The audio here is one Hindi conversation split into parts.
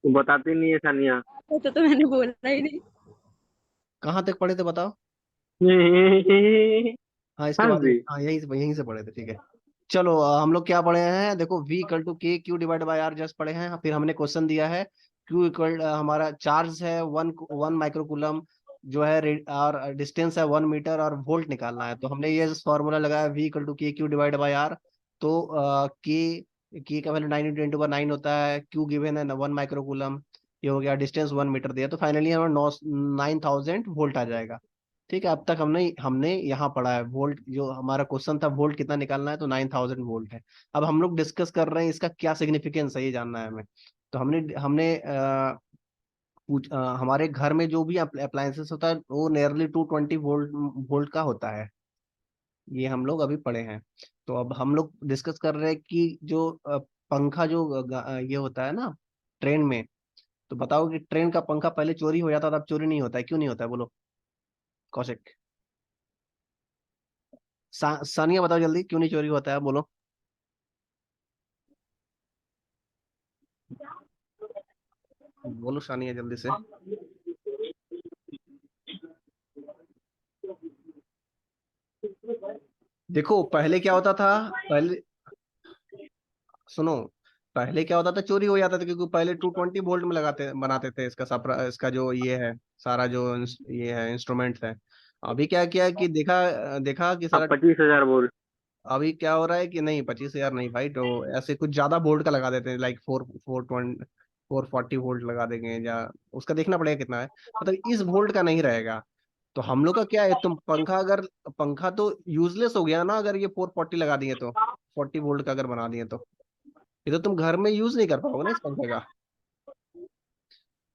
वो बताती नहीं है सानिया। तो मैंने बोला ही नहीं। कहाँ तक पढ़े थे बताओ। हाँ इसके हंस बाद दी। हाँ यहीं से पढ़े थे, ठीक है। चलो हम लोग क्या पढ़े हैं, देखो V equal to K Q divide by R just पढ़े हैं। फिर हमने क्वेश्चन दिया है Q इक्वल, हमारा चार्ज है 1 माइक्रोकूलम जो है, और डिस्टेंस है 1 मीटर, और वोल्ट निकालना है। तो हमने ये फॉर्मूला लगाया V equal to K Q divide by are. तो के का वैल्यू 9 × 10⁻⁹ होता है, क्यू गिवन है 1 माइक्रोकूलम, ये हो गया, डिस्टेंस 1 मीटर दिया, तो फाइनली हमें 9,000 वोल्ट आ जाएगा। ठीक है, अब तक हमने हमने यहाँ पढ़ा है वोल्ट, जो हमारा क्वेश्चन था वोल्ट कितना निकालना है, तो 9,000 वोल्ट है। अब हम लोग डिस्कस कर रहे हैं इसका क्या सिग्निफिकेंस है, ये जानना है हमें। तो हमने हमने हमारे घर में जो भी अप्लायंसेस होता है वो नियरली 220 वोल्ट का होता है, ये हम लोग अभी पढ़े हैं। तो अब हम लोग डिस्कस कर रहे हैं कि जो पंखा जो ये होता है ना ट्रेन में, तो बताओ कि ट्रेन का पंखा पहले चोरी हो जाता था, अब चोरी नहीं होता है, क्यों नहीं होता है बोलो कौशिक। सानिया बताओ जल्दी, क्यों नहीं चोरी होता है बोलो। बोलो सानिया जल्दी से। देखो पहले क्या होता था, पहले सुनो, पहले क्या होता था, चोरी हो जाता था, क्योंकि पहले 220 वोल्ट में लगाते बनाते थे इसका इसका जो ये है, सारा जो ये है इंस्ट्रूमेंट्स है। अभी क्या किया कि देखा देखा कि अब सारा, 25,000 बोल। अभी क्या हो रहा है कि नहीं 25,000 नहीं भाई, तो ऐसे कुछ ज्यादा वोल्ट का लगा देते हैं, लाइक 440 वोल्ट लगा देंगे, या उसका देखना पड़ेगा कितना है, मतलब इस वोल्ट का नहीं रहेगा। तो हम लोग का क्या है, तुम पंखा अगर, पंखा तो यूजलेस हो गया ना अगर ये 440 लगा दिए तो, 40 वोल्ट का अगर बना दिए तो ये तो तुम घर में यूज नहीं कर पाओगे ना इस पंखे का।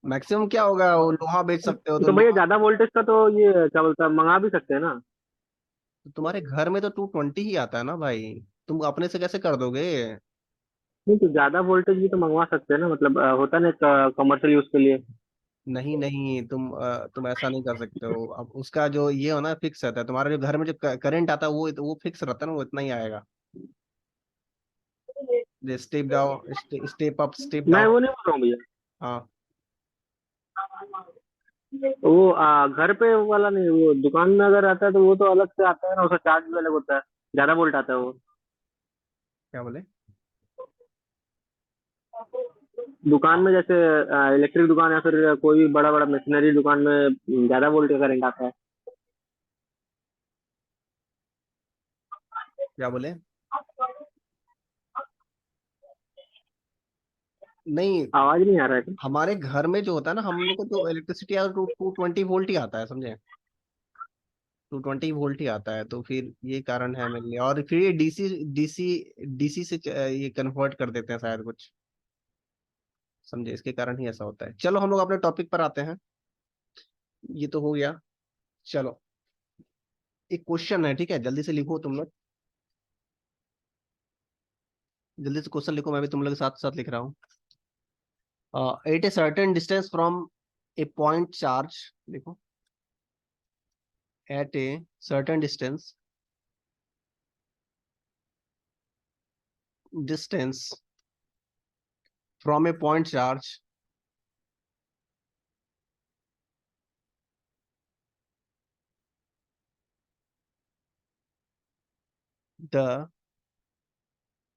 मैक्सिमम क्या होगा, वो लोहा बेच सकते हो तो तो भैया लोहा। ज्यादा वोल्टेज का तो ये क्या बोलता है, मंगा भी सकते हैं ना। तो तुम्हारे घर में तो 220 ही आता है ना भाई, तुम अपने से कैसे कर दोगे। नहीं तो ज्यादा वोल्टेज भी तो मंगवा सकते हैं ना, मतलब होता ना कमर्शियल यूज के लिए। नहीं नहीं, तुम ऐसा नहीं कर सकते हो। अब उसका जो ये हो ना फिक्स रहता है, तुम्हारा जो घर में जो करंट आता है वो फिक्स रहता है ना, वो इतना ही आएगा। Step down, step up, step मैं डाउन। वो नहीं बोल रहा हूँ भैया। हाँ वो घर पे वाला नहीं, वो दुकान में अगर आता है तो वो तो अलग से आता है ना, उसका चार्ज भी अलग होता है। ज्यादा वोल्ट आता है वो। क्या बोले। दुकान में जैसे इलेक्ट्रिक दुकान या फिर कोई भी बड़ा बड़ा मशीनरी दुकान में ज्यादा वोल्ट का करंट आता है। क्या बोले। नहीं, आवाज नहीं आ रहा है क्या? हमारे घर में जो होता है ना, हम लोग को तो इलेक्ट्रिसिटी अगर 220 वोल्ट ही आता है, समझे। 220 वोल्ट ही आता है, तो फिर ये कारण है मेरे लिए। और फिर ये डीसी डीसी से ये कन्वर्ट कर देते हैं शायद कुछ, समझे, इसके कारण ही ऐसा होता है। चलो हम लोग अपने टॉपिक पर आते हैं, ये तो हो गया। चलो एक क्वेश्चन है, ठीक है, जल्दी से लिखो तुम लोग, जल्दी से क्वेश्चन लिखो, मैं भी तुम लोग के साथ साथ लिख रहा हूँ। At a certain distance from a point charge, देखो, at a certain distance from a point charge, the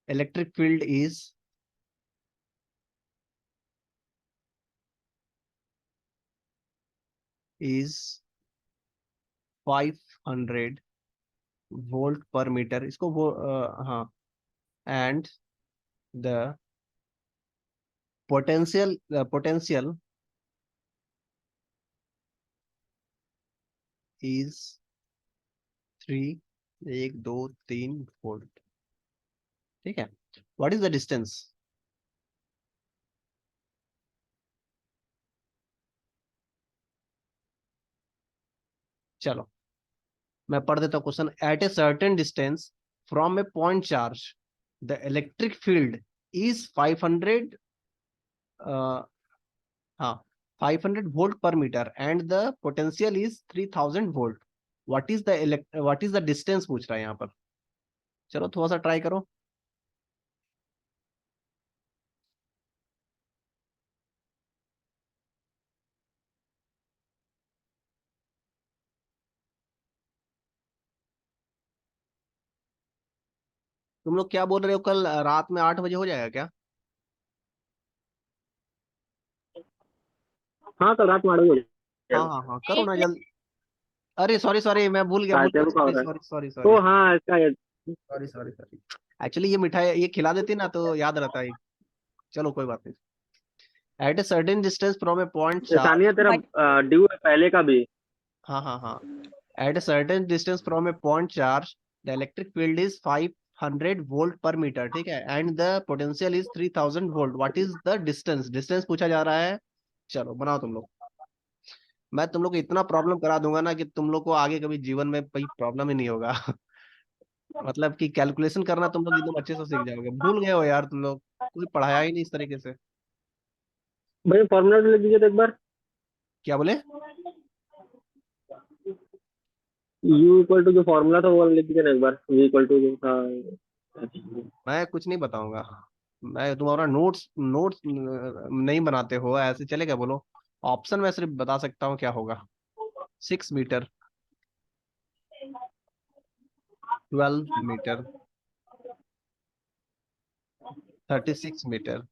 electric field is 500 volt per metre, इसको वो हाँ, and the potential is 3, 1 2 3 volt, ठीक है। What is the distance. चलो मैं पढ़ देता हूँ question. At a certain distance from a point charge the electric field is 500, हाँ 500 volt per metre and the potential is 3000 volt. What is the distance पूछ रहा है यहाँ पर। चलो थोड़ा सा ट्राई करो। तुम लोग क्या बोल रहे हो, कल रात में 8 बजे हो जाएगा क्या? हाँ, कल रात 8 बजे हो हाँ जाएगा। हाँ हाँ, करो ना जल्दी। अरे सॉरी सॉरी, मैं भूल गया क्या भूल तेरे को गया, हो रहा है? सॉरी सॉरी सॉरी तो हाँ, इसका सॉरी सॉरी सॉरी। एक्चुअली ये मिठाई ये खिला देती ना तो याद रहता है। चलो कोई बात नहीं। At a certain distance from a point charge. Sania, तेरा बट ड्यू है पहले का भी। हाँ हाँ हाँ। At a certain distance from a point charge the electric field is 500 volt per metre, ठीक है, and the potential is 3000 volt. What is the distance? Distance पूछा जा रहा है। चलो बनाओ तुम लोग। मैं तुम लोग को इतना प्रॉब्लम करा दूंगा ना कि तुम लोग को आगे कभी जीवन में कोई प्रॉब्लम ही नहीं होगा। मतलब कि कैलकुलेशन करना तुम लोग एकदम अच्छे से सीख जाओगे। भूल गए हो यार तुम लोग, कोई पढ़ाया ही नहीं इस तरीके से। भाई फॉर्मूला तो लिख दीजिए तो एक बार। क्या बोले? यू इक्वल टू जो फॉर्मूला था वो लिख दीजिए ना एक बार, वी इक्वल टू जो था। मैं कुछ नहीं बताऊंगा। मैं तुम्हारा नोट्स नोट्स नहीं बनाते हो ऐसे चलेगा? बोलो। ऑप्शन में सिर्फ बता सकता हूँ क्या होगा। 6 मीटर, 12 मीटर, 36 मीटर,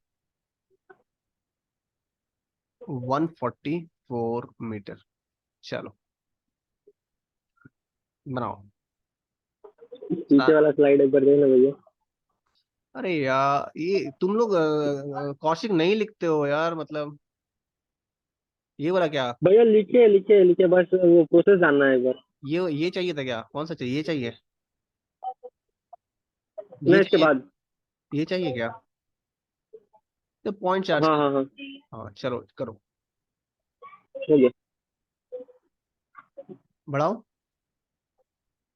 144 मीटर। चलो बनाओ। पीछे वाला स्लाइड एक बार देना भैया। अरे यार ये तुम लोग कौशिक नहीं लिखते हो यार, मतलब ये वाला क्या? भैया लिखिए लिखिए लिखिए, बस वो प्रोसेस जानना है एक बार। ये चाहिए था क्या? कौन सा चाहिए? ये चाहिए? ये नहीं, इसके चाहिए? बाद। ये चाहिए क्या? तो पॉइंट चार्ज हाँ कर। हाँ हाँ, हाँ चलो करो। हो गया। बढ़ाओ।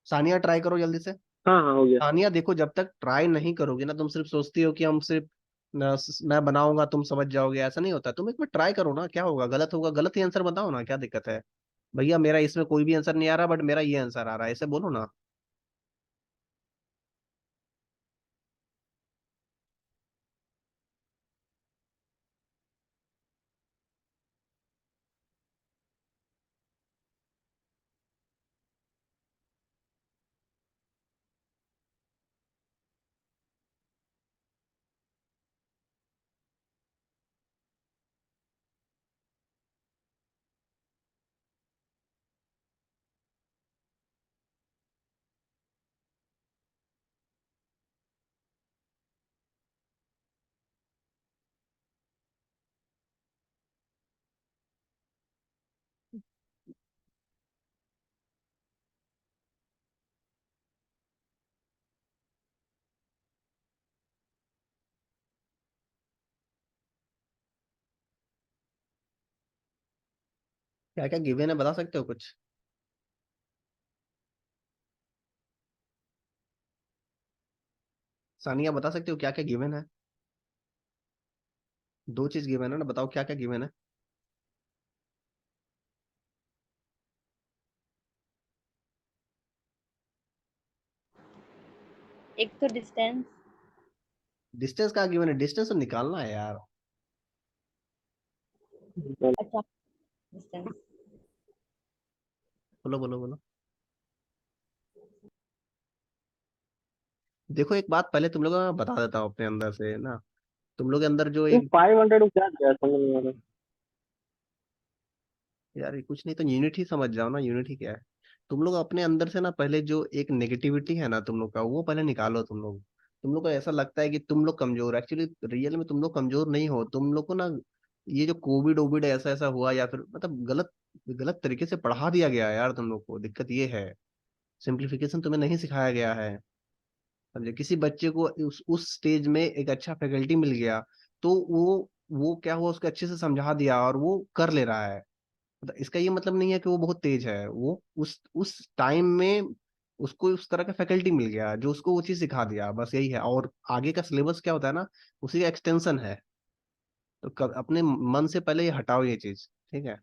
सानिया ट्राई करो जल्दी से। हाँ हाँ, हो गया। सानिया देखो, जब तक ट्राई नहीं करोगे ना, तुम सिर्फ सोचती हो कि हम सिर्फ मैं बनाऊंगा तुम समझ जाओगे, ऐसा नहीं होता। तुम एक बार ट्राई करो ना, क्या होगा? गलत होगा, गलत ही आंसर बताओ ना, क्या दिक्कत है? भैया मेरा इसमें कोई भी आंसर नहीं आ रहा, बट मेरा ये आंसर आ रहा है, ऐसे बोलो ना। क्या क्या गिवन है, बता सकते हो कुछ? सानिया बता सकते हो क्या क्या गिवन है? 2 चीज गिवन है ना, बताओ क्या क्या गिवन है। एक तो डिस्टेंस। डिस्टेंस का गिवन है? डिस्टेंस तो निकालना है यार। अच्छा, डिस्टेंस। बोलो बोलो बोलो। देखो एक बात पहले तुम लोग को मैं बता देता हूँ अपने अंदर से ना। तुम लोग के अंदर जो वो एक 500 को क्या किया समझ नहीं आ रहा। यार ये कुछ नहीं तो यूनिटी समझ जाओ ना, यूनिटी क्या है। तुम लोग अपने अंदर से ना पहले जो एक नेगेटिविटी है ना तुम लोग का, वो पहले निकालो। तुम लोग को ऐसा लगता है कि तुम लोग कमजोर, एक्चुअली रियल में तुम लोग कमजोर नहीं हो। तुम लोग को ना ये जो कोविड ओविड ऐसा ऐसा हुआ, या फिर मतलब गलत गलत तरीके से पढ़ा दिया गया है यार तुम लोग को। दिक्कत ये है, सिंप्लीफिकेशन तुम्हें नहीं सिखाया गया है। समझे? किसी बच्चे को उस स्टेज में एक अच्छा फैकल्टी मिल गया, तो वो क्या हुआ, उसको अच्छे से समझा दिया और वो कर ले रहा है। मतलब इसका ये मतलब नहीं है कि वो बहुत तेज है। वो उस टाइम में उसको उस तरह का फैकल्टी मिल गया जो उसको वो चीज सिखा दिया, बस यही है। और आगे का सिलेबस क्या होता है ना, उसी का एक्सटेंशन है। तो अपने मन से पहले ये हटाओ ये चीज, ठीक है।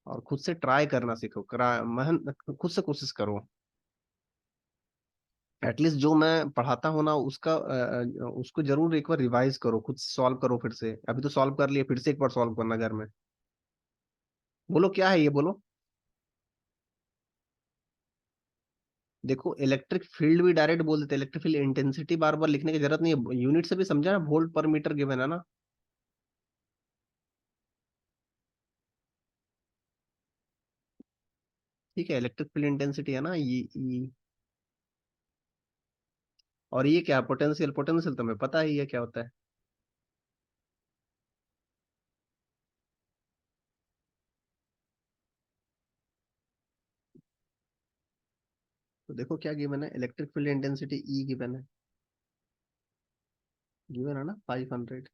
और खुद से ट्राई करना सीखो, खुद से कोशिश करो। एटलीस्ट जो मैं पढ़ाता हूँ ना उसका उसको जरूर एक बार रिवाइज करो, खुद से सॉल्व करो फिर से। अभी तो सॉल्व कर लिए, फिर से एक बार सॉल्व करना घर में। बोलो क्या है ये, बोलो। देखो इलेक्ट्रिक फील्ड भी डायरेक्ट बोल देते, इलेक्ट्रिक फील्ड इंटेंसिटी बार बार लिखने की जरूरत नहीं है, यूनिट से भी समझा ना, वोल्ट पर मीटर गिवन है ना। ठीक है, इलेक्ट्रिक फील्ड इंटेंसिटी है ना ये ई। और ये क्या पोटेंशियल, पोटेंशियल तुम्हें पता ही है क्या होता है। तो देखो क्या गिवन है, इलेक्ट्रिक फील्ड इंटेंसिटी ई गिवन है, गिवन है ना 500,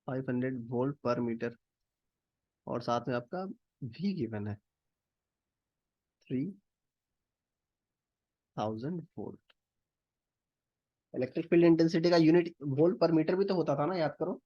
500 वोल्ट पर मीटर। और साथ में आपका वी गिवन है 3000 वोल्ट। इलेक्ट्रिक फील्ड इंटेंसिटी का यूनिट वोल्ट पर मीटर भी तो होता था ना, याद करो।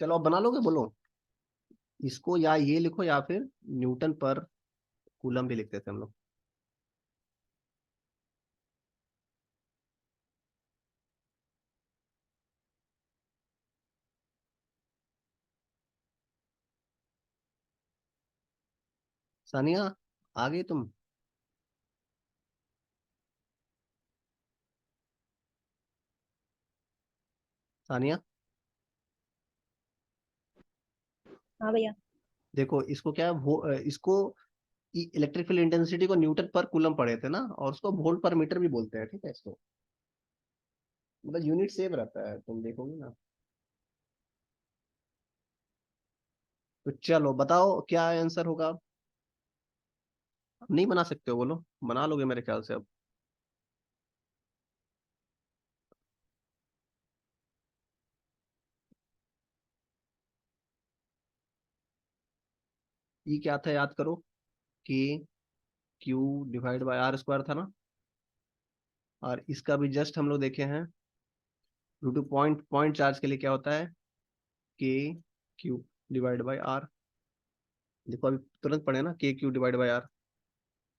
चलो अब बना लोगे, बोलो। इसको या ये लिखो या फिर न्यूटन पर कूलम भी लिखते थे हम लोग। सानिया, आ गई तुम? सानिया, हाँ भैया। देखो इसको क्या है, वो इसको इलेक्ट्रिक फील्ड इंटेंसिटी को न्यूटन पर कूलम पढ़े थे ना, और उसको वोल्ट पर मीटर भी बोलते हैं, ठीक है इसको। मतलब यूनिट सेम रहता है, तुम देखोगे ना। तो चलो बताओ क्या आंसर होगा। नहीं बना सकते हो, बोलो। बना लोगे मेरे ख्याल से अब। ये क्या था याद करो, कि Q divide by R square था ना। और इसका भी जस्ट हम लोग देखे हैं, due two point point charge के लिए क्या होता है, के क्यू डिवाइड बाय आर। देखो अभी तुरंत पढ़े ना, के क्यू डिवाइड बाय आर।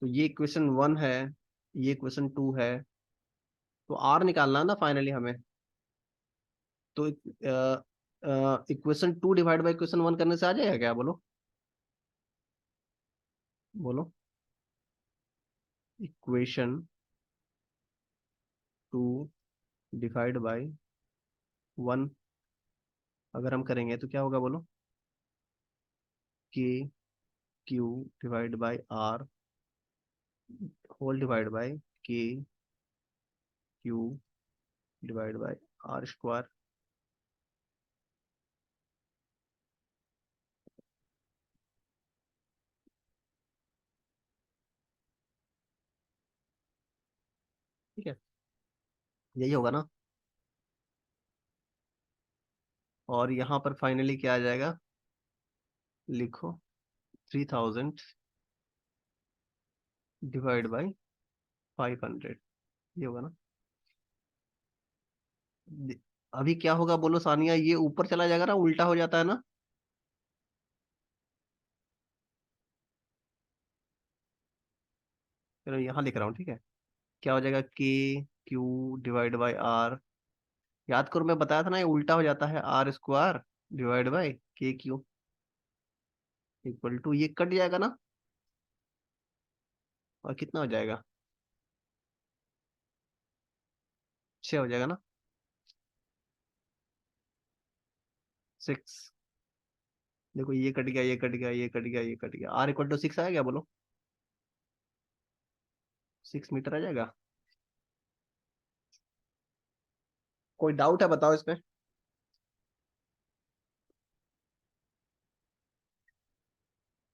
तो ये इक्वेशन 1 है, ये इक्वेशन 2 है। तो आर निकालना है ना फाइनली हमें। तो इक्वेशन 2 डिवाइड बाय इक्वेशन 1 करने से आ जाएगा क्या, बोलो। बोलो, इक्वेशन 2 डिवाइड बाय 1 अगर हम करेंगे तो क्या होगा, बोलो। K Q divide by R whole divide by K Q divide by R square. ठीक है, यही होगा ना। और यहाँ पर फाइनली क्या आ जाएगा, लिखो 3000 डिवाइड बाई 500, ये होगा ना। अभी क्या होगा बोलो सानिया, ये ऊपर चला जाएगा ना, उल्टा हो जाता है ना। चलो यहाँ लिख रहा हूँ, ठीक है। क्या हो जाएगा, के क्यू डिवाइड बाई आर। याद करो मैं बताया था ना, ये उल्टा हो जाता है, आर स्क्वायर डिवाइड बाई के क्यू इक्वल टू, ये कट जाएगा ना, और कितना हो जाएगा, 6 हो जाएगा ना, 6। देखो ये कट गया, ये कट गया, ये कट गया, ये कट गया, आर इक्वल टू 6 आया क्या बोलो, 6 मीटर आ जाएगा। कोई डाउट है बताओ इसमें।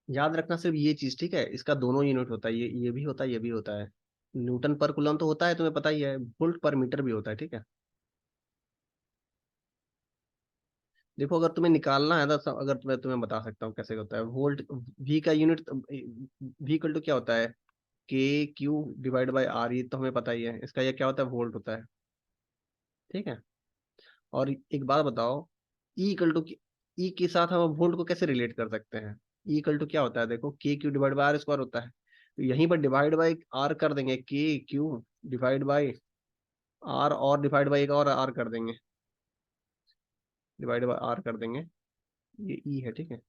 याद रखना सिर्फ ये चीज, ठीक है, इसका दोनों यूनिट होता है, ये भी होता है, ये भी होता है। न्यूटन पर कूलम तो होता है, तुम्हें पता ही है, वोल्ट पर मीटर भी होता है, ठीक है। देखो अगर तुम्हें निकालना है तो अगर तुम्हें तुम्हें बता सकता हूँ कैसे होता है वोल्ट। वी का यूनिट, वी इक्वल टू क्या होता है, के क्यू डिवाइड बाई आर, ये तो हमें पता ही है, इसका ये क्या होता है, वोल्ट होता है, ठीक है। और एक बात बताओ, ई इक्वल टू, ई के साथ हम वोल्ट को कैसे रिलेट कर सकते हैं। ई इक्वल टू क्या होता है, देखो K Q divide by R square होता है, तो यहीं पर डिवाइड बाई आर कर देंगे, के क्यू डिवाइड बाई आर, और डिवाइड बाई एक और आर कर देंगे, डिवाइड बाई आर कर देंगे, ये ई है, ठीक है।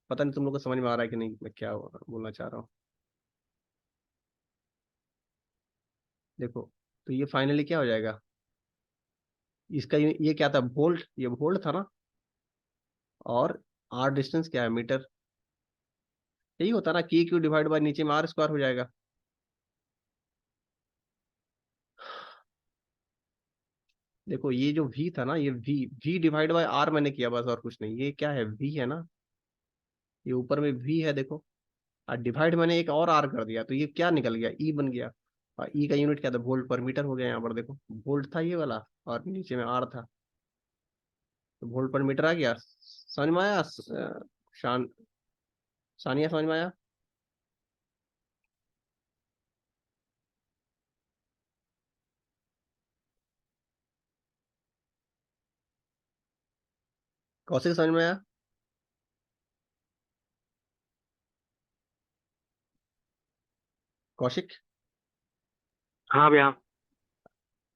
पता नहीं तुम लोग को समझ में आ रहा है कि नहीं, मैं क्या बोलना चाह रहा हूँ। देखो, तो ये फाइनली क्या हो जाएगा, इसका ये क्या था, वोल्ट, ये वोल्ट था ना, और आर डिस्टेंस क्या है, मीटर। यही होता ना, के क्यू डिवाइड बाय नीचे में आर स्क्वायर हो जाएगा। देखो ये जो वी था ना, ये V, V divide by R मैंने किया बस, और कुछ नहीं, ये क्या है, वी है ना, ये ऊपर में वी है देखो, और डिवाइड मैंने एक और आर कर दिया, तो ये क्या निकल गया, ई बन गया। और ई का यूनिट क्या था, वोल्ट पर मीटर हो गया, यहाँ पर देखो वोल्ट था ये वाला, और नीचे में आर था, तो वोल्ट पर मीटर आ गया। समझ में आया शान, सानिया समझ में आया। कौशिक समझ में आया। कौशिक, हाँ भैया।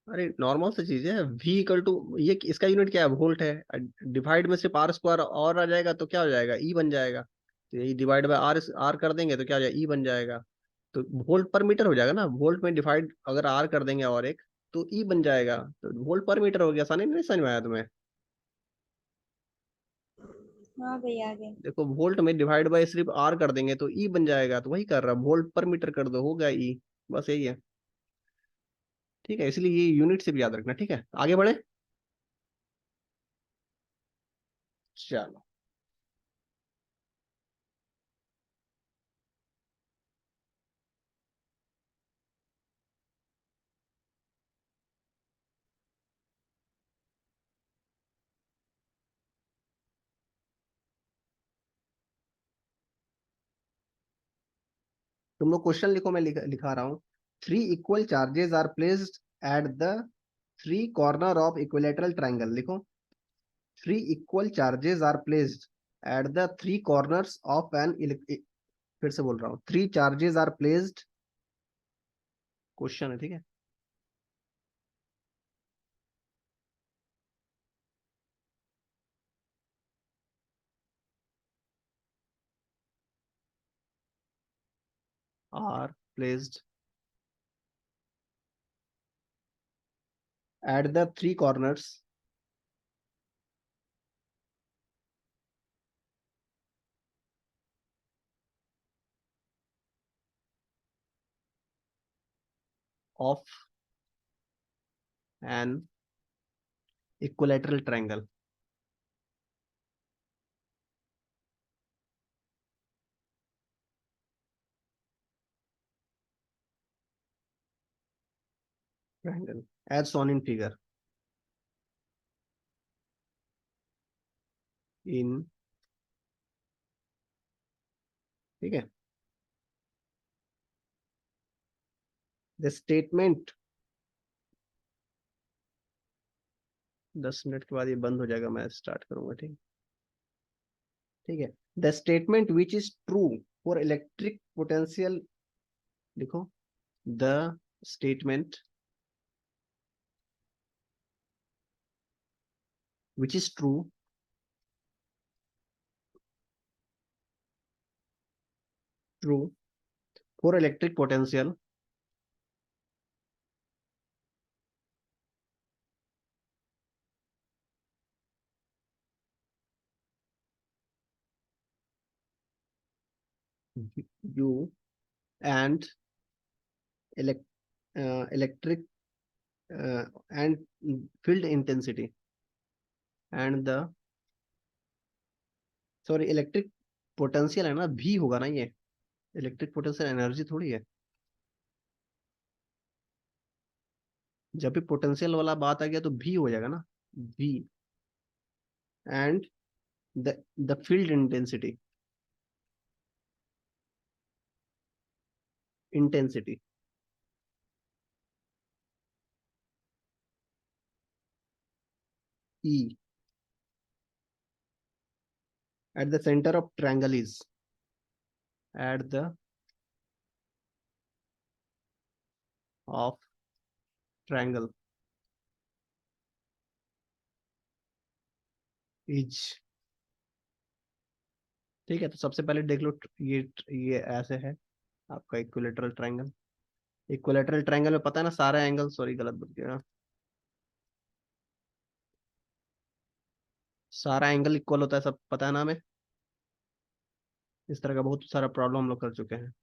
अरे नॉर्मल सी चीज है, वी इक्वल टू, ये इसका यूनिट क्या है, वोल्ट है, डिवाइड में सिर्फ आर स्क्वायर और आ जाएगा, तो क्या हो जाएगा, ई बन जाएगा, तो यही डिवाइड बाय आर, आर कर देंगे तो क्या हो जाएगा, ई बन जाएगा, तो वोल्ट पर मीटर हो जाएगा ना, वोल्ट में डिवाइड अगर आर कर देंगे और एक, तो ई बन जाएगा, तो वोल्ट पर मीटर हो गया। आसानी नहीं समझ में आया तुम्हें। हाँ भैया आगे। देखो वोल्ट में डिवाइड बाय सिर्फ आर कर देंगे तो ई बन जाएगा, तो वही कर रहा, वोल्ट पर मीटर कर दो, हो गया ई, बस यही है, ठीक है। इसलिए ये यूनिट से भी याद रखना, ठीक है, आगे बढ़े। चलो, तुम लोग क्वेश्चन लिखो, मैं लिखा रहा हूँ। 3 equal charges are placed at the 3 corner of equilateral triangle, लिखो। 3 equal charges are placed at the 3 corners of an, फिर से बोल रहा हूँ, 3 चार्जेस आर प्लेस्ड, क्वेश्चन है, ठीक है, are placed at the 3 corners of an equilateral triangle. Triangle as shown in figure, in ठीक है। द स्टेटमेंट, 10 मिनट के बाद ये बंद हो जाएगा, मैं स्टार्ट करूंगा। ठीक, ठीक है। The statement which is true for electric potential, लिखो, the statement which is true for electric potential U and elect, electric and field intensity and the, sorry, electric potential है ना, भी होगा ना ये, इलेक्ट्रिक पोटेंशियल एनर्जी थोड़ी है। जब भी पोटेंशियल वाला बात आ गया तो भी हो जाएगा ना, भी, and the field intensity, intensity E at the center of triangle is, at the of triangle is, ठीक है। तो सबसे पहले देख लो, ये ऐसे है आपका इक्विलेटरल ट्रायंगल। इक्विलेटरल ट्रायंगल में पता है ना सारे एंगल, सॉरी गलत बोल गया, सारा एंगल इक्वल होता है, सब पता है ना हमें। इस तरह का बहुत सारा प्रॉब्लम हम लोग कर चुके हैं।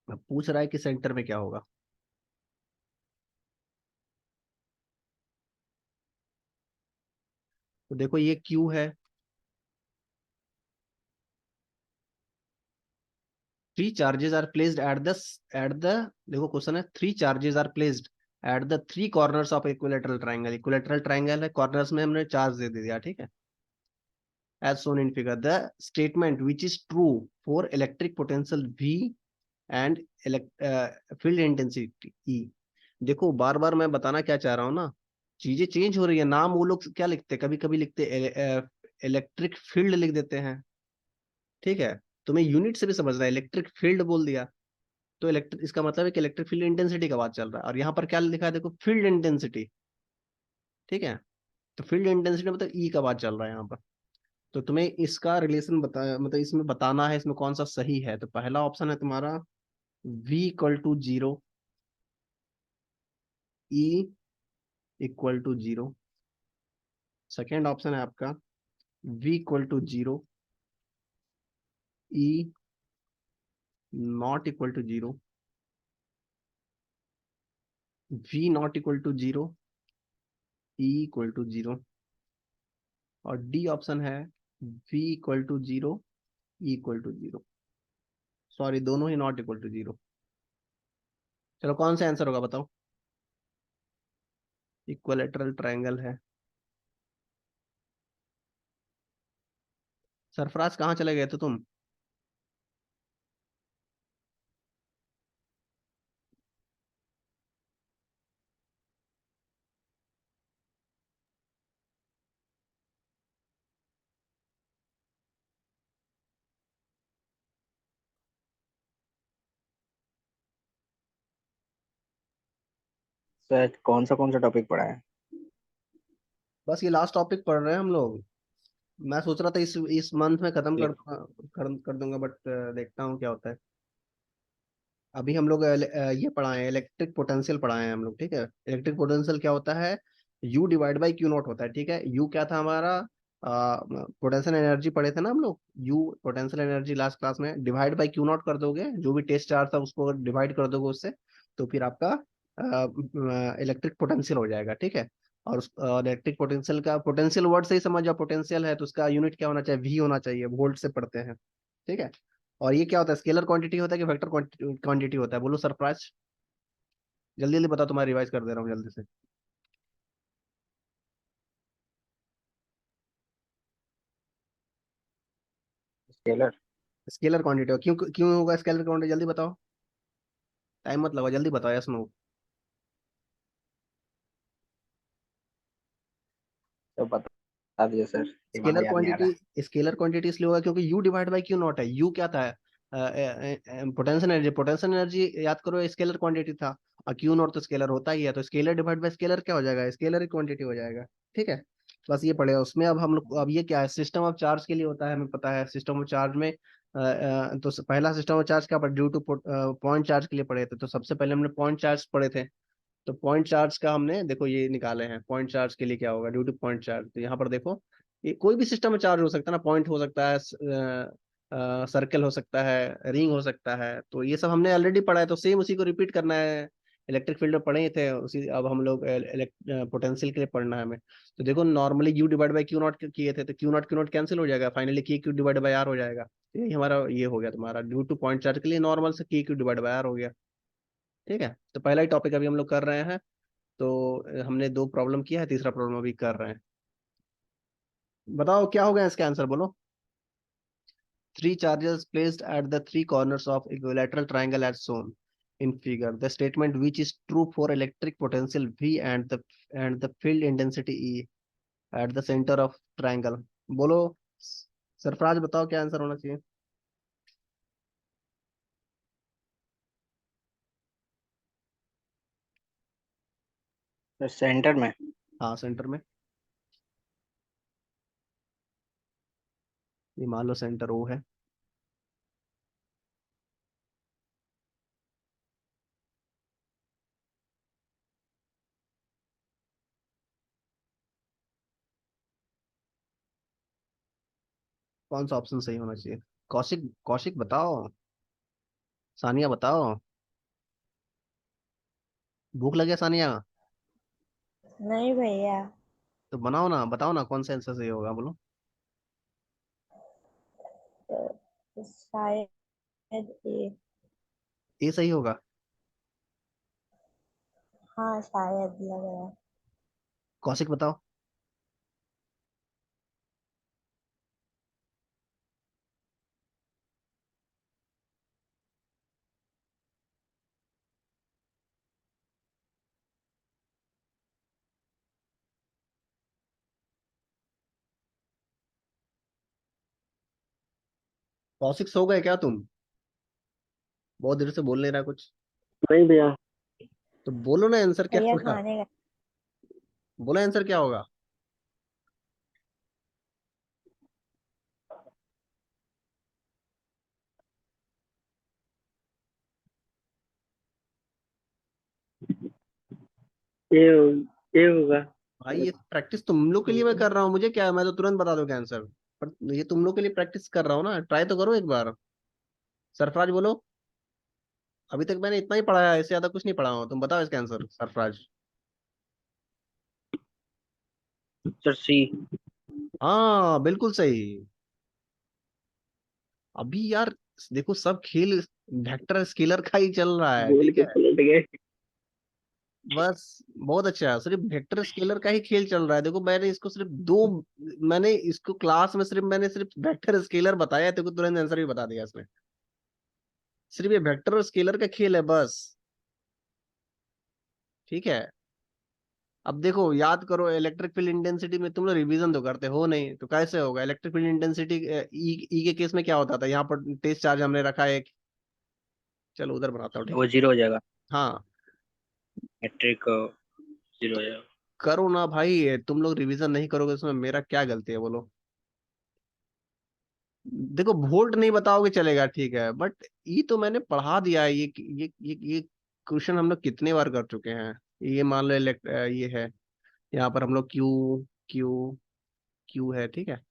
अब पूछ रहा है कि सेंटर में क्या होगा। तो देखो ये क्यू है, three charges are placed at the, देखो क्वेश्चन है, three charges are placed at the three corners of equilateral triangle. Equilateral triangle है, कॉर्नर्स में हमने चार्ज दे दिया, ठीक है। As shown in figure, the statement which is true for electric potential V and field intensity E। देखो बार बार मैं बताना क्या चाह रहा हूँ ना, चीजें चेंज हो रही है। नाम वो लोग क्या लिखते हैं, कभी कभी लिखते इलेक्ट्रिक फील्ड लिख देते हैं, ठीक है। तुम्हें यूनिट से भी समझना है, इलेक्ट्रिक फील्ड बोल दिया तो इलेक्ट्रिक, इसका मतलब है कि इलेक्ट्रिक फील्ड इंटेंसिटी का बात चल रहा है। और यहाँ पर क्या लिखा है, देखो फील्ड इंटेंसिटी, ठीक है। तो फील्ड इंटेंसिटी मतलब ई का बात चल रहा है यहाँ पर। तो तुम्हें इसका रिलेशन बता, मतलब इसमें बताना है इसमें कौन सा सही है। तो पहला ऑप्शन है तुम्हारा V equal to 0, E equal to 0। Second option है आपका V equal to 0, E not equal to 0, V not equal to 0, E equal to 0। और डी ऑप्शन है V equal to 0, E equal to 0। Sorry, दोनों ही नॉट इक्वल टू 0। चलो कौन सा आंसर होगा बताओ। इक्विलेटरल ट्रायंगल है। सरफराज कहाँ चले गए थे तुम। सर कौन सा टॉपिक पढ़ा है? बस ये लास्ट टॉपिक पढ़ रहे हैं हम लोग। मैं सोच रहा था इस मंथ में खत्म कर ठीक। दूंगा, कर दूंगा, बट देखता हूँ क्या होता है। अभी हम लोग ये पढ़ाए हैं, इलेक्ट्रिक पोटेंशियल पढ़ाए हैं हम लोग, ठीक है। इलेक्ट्रिक पोटेंशियल क्या होता है, you divide by Q not होता है, ठीक है। यू क्या था हमारा, पोटेंशियल एनर्जी पढ़े थे ना हम लोग, you potential energy last class में, डिवाइड बाई क्यू नॉट कर दोगे, जो भी टेस्ट चार्ज था उसको डिवाइड कर दोगे उससे, तो फिर आपका इलेक्ट्रिक पोटेंशियल हो जाएगा, ठीक है। और इलेक्ट्रिक पोटेंशियल का, पोटेंशियल वर्ड से ही समझ जाओ, पोटेंशियल है तो उसका यूनिट क्या होना चाहिए, वी होना चाहिए, वोल्ट से पढ़ते हैं, ठीक है। और ये क्या होता है, स्केलर क्वांटिटी होता है कि वेक्टर क्वांटिटी होता है, बोलो सरप्राइज। जल्दी जल्दी बताओ, तुम्हारा रिवाइज कर दे रहा हूँ जल्दी से। स्केलर। Scalar quantity. क्यों क्यों होगा स्केलर क्वांटिटी, जल्दी बताओ, टाइम मत लगाओ, जल्दी बताओ यस नो। तो बता दिए सर, दिमाग में स्केलर याद नहीं आ रहा। क्वांटिटी, स्केलर क्वांटिटी इसलिए होगा क्योंकि you divide by Q not है। यू क्या था, पोटेंशियल एनर्जी। पोटेंशियल एनर्जी याद करो स्केलर क्वांटिटी था, और क्यू नॉट तो स्केलर होता ही है, तो स्केलर डिवाइड बाई स्केलर क्या हो जाएगा, स्केलर क्वांटिटी हो जाएगा। ठीक है, बस ये पड़ेगा उसमें। अब हम लोग, अब ये क्या है, सिस्टम ऑफ चार्ज के लिए होता है, हमें पता है सिस्टम ऑफ चार्ज में तो पहला सिस्टम ऑफ चार्ज क्या पढ़ा, ड्यू टू पॉइंट चार्ज के लिए पढ़े थे, तो सबसे पहले हमने पॉइंट चार्ज पढ़े थे। तो पॉइंट चार्ज का हमने देखो ये निकाले हैं, पॉइंट चार्ज के लिए क्या होगा, ड्यू टू पॉइंट चार्ज। तो यहाँ पर देखो, ये कोई भी सिस्टम में चार्ज हो सकता है ना, पॉइंट हो सकता है, सर्कल हो सकता है, रिंग हो सकता है, तो ये सब हमने ऑलरेडी पढ़ा है, तो सेम उसी को रिपीट करना है। इलेक्ट्रिक फील्ड में पढ़े ही थे उसी, अब हम लोग पोटेंशियल के लिए पढ़ना है हमें। तो देखो normally you divide by Q not किए थे, तो क्यू नॉट कैंसिल हो जाएगा, फाइनली के क्यू डिवाइड बाई आर हो जाएगा। तो यही हमारा ये हो गया तुम्हारा, ड्यू टू पॉइंट चार्ज के लिए नॉर्मल से के क्यू डिवाइड बाई आर हो गया। ठीक है, तो पहला ही टॉपिक अभी हम लोग कर रहे हैं। तो हमने दो प्रॉब्लम किया है, तीसरा प्रॉब्लम अभी कर रहे हैं। बताओ क्या हो गया इसका आंसर बोलो। Three charges placed at the three corners of equilateral triangle as shown in figure. The statement which is true for electric potential V and the field intensity E at the center of triangle. बोलो सरफराज, बताओ क्या आंसर होना चाहिए। तो सेंटर में। हाँ सेंटर में, ये मान लो सेंटर ओ है। कौन सा ऑप्शन सही होना चाहिए, कौशिक कौशिक बताओ, सानिया बताओ, भूख लगे सानिया, नहीं भैया। तो बनाओ ना, बताओ ना कौन सा आंसर सही होगा बोलो। शायद ये। ए सही होगा। हाँ शायद लग रहा है। कौशिक बताओ। कौशिक सो गए क्या तुम, बहुत देर से बोल नहीं रहा कुछ। नहीं भैया। तो बोलो ना आंसर क्या भैया होगा, खाने का। बोलो आंसर क्या होगा। ये ये होगा। भाई ये प्रैक्टिस तुम लोग के लिए मैं कर रहा हूँ, मुझे क्या है, मैं तो तुरंत बता दूंगा आंसर। पर ये तुम लोग के लिए प्रैक्टिस कर रहा हूँ ना, ट्राई तो करो एक बार। सरफराज बोलो, अभी तक मैंने इतना ही पढ़ाया है, इससे ज्यादा कुछ नहीं पढ़ा हूँ, तुम बताओ इसका आंसर सरफराज। सर सी। हाँ बिल्कुल सही। अभी यार देखो सब खेल वेक्टर स्केलर का ही चल रहा है, बोल ठीक के है। पलट गए। बस बहुत अच्छा है, सिर्फ वेक्टर स्केलर का ही खेल चल रहा है। देखो मैंने इसको सिर्फ दो, मैंने इसको क्लास में सिर्फ वेक्टर स्केलर बताया, तेरे को तुरंत आंसर भी बता दिया इसने। सिर्फ ये वेक्टर और स्केलर का खेल है बस। ठीक है, अब देखो याद करो, इलेक्ट्रिक फील्ड इंटेंसिटी में तुम लोग रिवीजन तो करते हो नहीं, तो कैसे होगा इलेक्ट्रिक फील्ड इंटेंसिटी। ई के केस में क्या होता था, यहाँ पर टेस्ट चार्ज हमने रखा है एक, चलो उधर बनाता हूँ, ठीक वो है। जीरो हो जाएगा। हाँ मैट्रिक जीरो हो जाएगा। करो ना भाई, तुम लोग रिवीजन नहीं करोगे उसमें मेरा क्या गलती है बोलो। देखो वोल्ट नहीं बताओगे चलेगा ठीक है, बट ये तो मैंने पढ़ा दिया है, ये क्वेश्चन हम लोग कितने बार कर चुके हैं। ये मान लो ये है, यहाँ पर हम लोग क्यू क्यू क्यू है, ठीक है।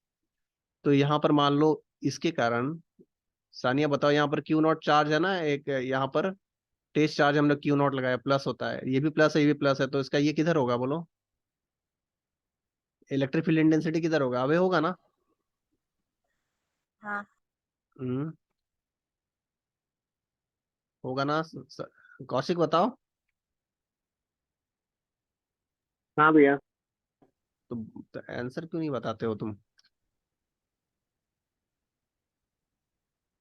तो यहाँ पर मान लो इसके कारण, सानिया बताओ, यहाँ पर क्यू नॉट चार्ज है ना एक, यहाँ पर टेस्ट चार्ज हम लोग क्यू नॉट लगाया, प्लस होता है, ये भी प्लस है ये भी प्लस है, तो इसका ये किधर होगा बोलो, इलेक्ट्रिक फील्ड इंटेंसिटी किधर होगा, अबे होगा ना। हाँ। हम्म, होगा ना कौशिक बताओ। हाँ भैया। तो आंसर क्यों नहीं बताते हो तुम।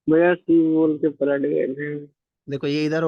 भैया सी बोल के पलट गए थे। देखो ये इधर